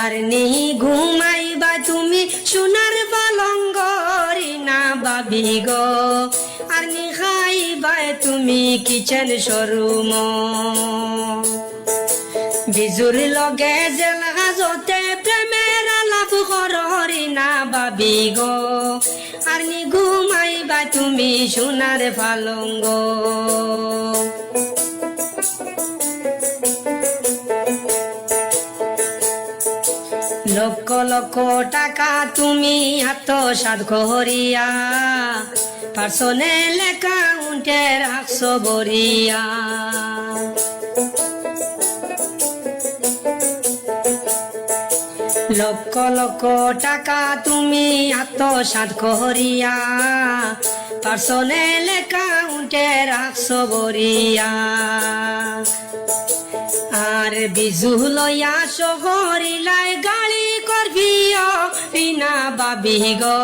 আর নি ঘুমাইবা তুমি সোনার পালঙ্গরি না বাবি গো, আর নি খাইবা তুমি কিচেন শোরুম। বিজুর লগে জেল হাজতে প্রেমের আলাপ কররি না বাবি গো, আর নি ঘুমাইবা তুমি সোনার পালঙ্গ। লক্ষ লক্ষ টাকা তুমি আত্মসাৎ করিয়া পার্সোনাল অ্যাকাউন্টে রাখছো বরিয়া। লক্ষ লক্ষ টাকা তুমি আত্মসাৎ করিয়া পার্সোনাল অ্যাকাউন্টে রাখছো বরিয়া। আর বিজু লইয়া শহরিলাই গালি করবিও বিনা বাবি গো,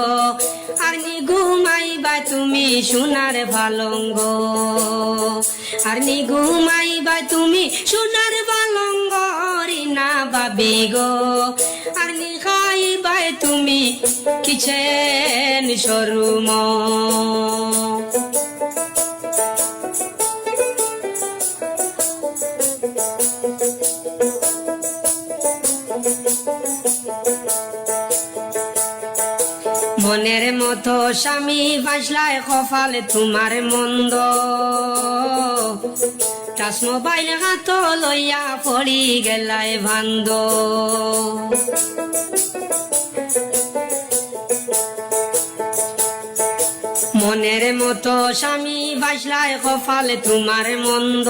আর নি ঘুমাইবা তুমি সোনার পালঙ্গ। আর নি ঘুমাইবা তুমি সোনার পালঙ্গ রিনা বাবি গো, আর নি খাইবা তুমি কিচেন শোরুম। মনের মতো স্বামী বাসলায় কপালে তোমার মন্দ, টাচ মোবাইল হাত লইয়া পড়ি গেলায় ভান্দ। মনের মতো স্বামী বাসলায় কপালে তোমার মন্দ,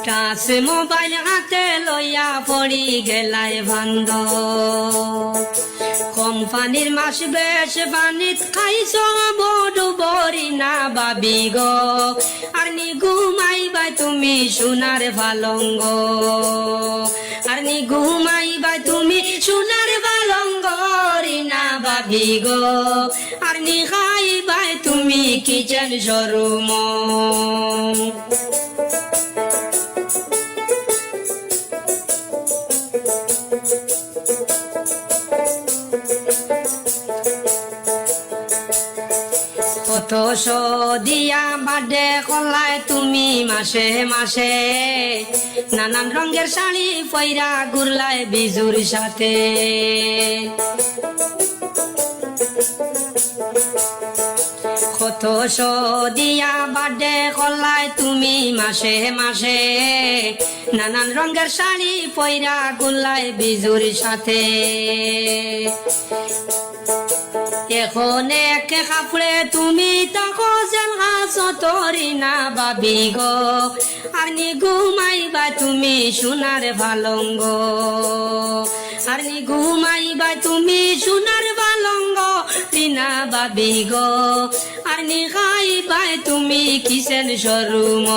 টাচ মোবাইল হাতে লইয়া পড়ি গেলায় ভান্দ। কোম্পানির মাস বেশ বানিত খাইছ বড় বরি না বাবি গো, আর নি ঘুমাইবা তুমি সোনার পালঙ্গ। আর নি ঘুমাইবা তুমি সোনার পালঙ্গ রিনা বাবি গো, আর নি খাইবা তুমি কিচেন শোরুম। কত দিয়া বাডে কলায় তুমি মাসে মাসে, নানান রঙের শাড়ি পয়রা ঘুরলায় বিজুর সাথে। কত দিয়া বাডে কলায় তুমি মাসে মাসে, নানান রঙের শাড়ি পয়রা ঘুরলায় বিজুর সাথে। এখন এক কাপড়ে তুমি তখন যেন হাসো তোরি না বাবি গো, আর নি ঘুমাইবা তুমি সোনার পালঙ্গ। আর নি ঘুমাইবা তুমি সোনার পালঙ্গ রিনা বাবি গো, আর নি খাইবা তুমি কিচেন শোরুম।